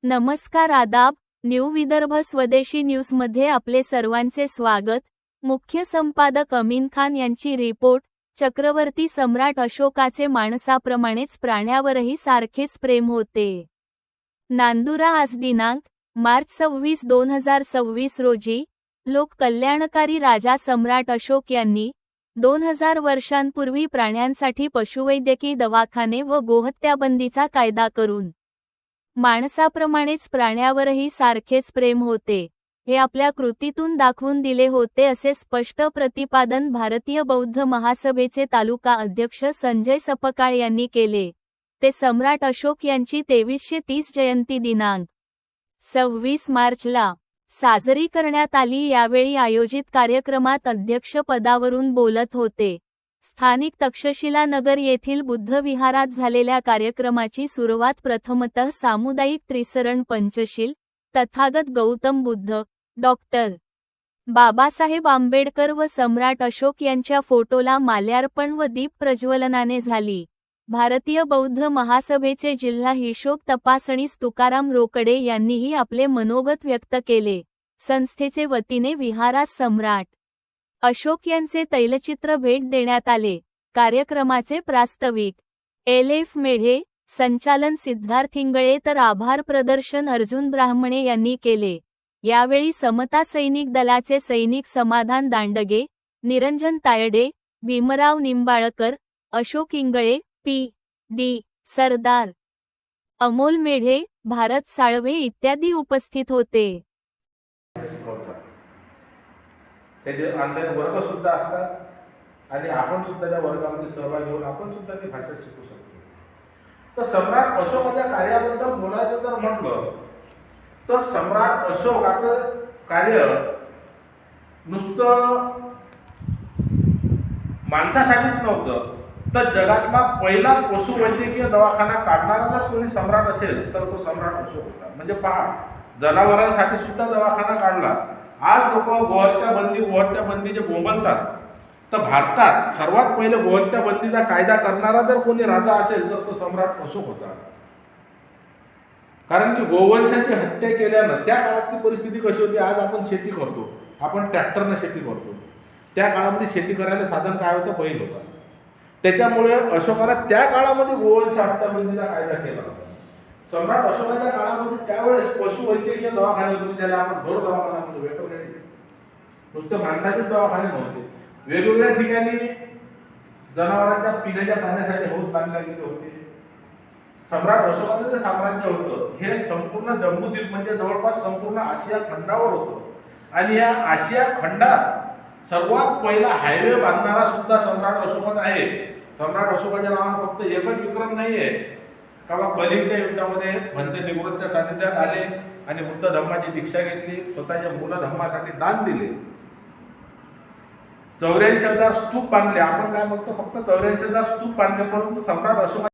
नमस्कार आदाब, न्यू विदर्भ स्वदेशी न्यूजमध्ये आपले सर्वांचे स्वागत। मुख्य संपादक अमीन खान यांची रिपोर्ट। चक्रवर्ती सम्राट अशोकाचे माणसाप्रमाणेच प्राण्यावरही सारखेच प्रेम होते। नांदुरा आज दिनांक मार्च 26, 2026 रोजी लोक कल्याणकारी राजा सम्राट अशोक यांनी 2000 वर्षांपूर्वी प्राण्यांसाठी पशुवैद्यकीय दवाखाने व गोहत्याबंदीचा कायदा करून माणसाप्रमाणेच प्राण्यावरही सारखेच प्रेम होते हे आपल्या कृतीतून दाखवून दिले होते, असे स्पष्ट प्रतिपादन भारतीय बौद्ध महासभेचे तालुका अध्यक्ष संजय सपकाळ यांनी केले। ते सम्राट अशोक यांची 2330 जयंती दिनांक 26 मार्चला साजरी करण्यात आली। यावेळी आयोजित कार्यक्रमात अध्यक्षपदावरून बोलत होते। स्थानिक तक्षशिला नगर येथील बुद्ध विहारात झालेल्या कार्यक्रमाची सुरुवात प्रथमतः सामुदायिक त्रिसरण पंचशील तथागत गौतम बुद्ध, डॉक्टर बाबासाहेब आंबेडकर व सम्राट अशोक यांच्या फोटोला माल्यार्पण व दीप प्रज्वलनाने झाली। भारतीय बौद्ध महासभेचे जिल्हा हिशोब तपासणीस तुकाराम रोकडे यांनीही आपले मनोगत व्यक्त केले। संस्थेचे वतीने विहारास सम्राट अशोक यांचे तैलचित्र भेट देण्यात आले। कार्यक्रमाचे प्रास्ताविक LF मेढे, संचालन सिद्धार्थ इंगळे तर आभार प्रदर्शन अर्जुन ब्राह्मणे यांनी केले। यावेळी समता सैनिक दलाचे सैनिक समाधान दांडगे, निरंजन तायडे, भीमराव निंबाळकर, अशोक इंगळे, PD सरदार अमोल मेढे, भारत साळवे इत्यादी उपस्थित होते। त्याचे ऑनलाईन वर्ग सुद्धा असतात आणि आपण सुद्धा त्या वर्गामध्ये सहभागी होऊन आपण सुद्धा ती भाषा शिकू शकतो। तर सम्राट अशोकाच्या कार्याबद्दल बोलायचं जर म्हटलं तर सम्राट अशोकाचं कार्य नुसतं माणसासाठीच नव्हतं, तर जगातला पहिला पशुवैद्यकीय दवाखाना काढणारा जर कोणी सम्राट असेल तर तो सम्राट अशोक होता। म्हणजे पहा, जनावरांसाठी सुद्धा दवाखाना काढला। आज लोक गोहत्या बंदी जे बोंबलतात, तर भारतात सर्वात पहिले गोहत्या बंदीचा कायदा करणारा जर कोणी राजा असेल तर तो सम्राट अशोक होता। कारण की गोवंशाची हत्या केल्यानं त्या काळातली परिस्थिती कशी होती, आज आपण शेती करतो, आपण ट्रॅक्टरने शेती करतो, त्या काळामध्ये शेती करायला साधन काय होतं, बैल होता। त्याच्यामुळे अशोकाला त्या काळामध्ये गोवंश हत्या बंदीचा कायदा केला होता। सम्राट अशोकाच्या काळामध्ये त्यावेळेस पशुवैद्यकीय दवाखाने होते, ज्याला आपण ढोर दवाखाना म्हणतो, वेटरनरी, नुसते माणसाचे दवाखाने नव्हते। वेगवेगळ्या ठिकाणी जनावरांच्या पिण्याच्या पाण्यासाठी हौद बांधले गेले होते। सम्राट अशोकाचं जे साम्राज्य होतं हे संपूर्ण जम्बूद्वीप म्हणजे जवळपास संपूर्ण आशिया खंडावर होतं आणि या आशिया खंडात सर्वात पहिला हायवे बांधणारा सुद्धा सम्राट अशोकच आहे। सम्राट अशोकाच्या नावाने फक्त एकच विक्रम नाही आहे का कलिंगच्या युद्धामध्ये भंते निवृत्तच्या सानिध्यात आले आणि बुद्ध धम्माची दीक्षा घेतली, स्वतःच्या मूल धम्मासाठी दान दिले, 84,000 स्तूप बांधले। आपण काय म्हणतो, फक्त 84,000 स्तूप बांधले, परंतु सम्राट अशोक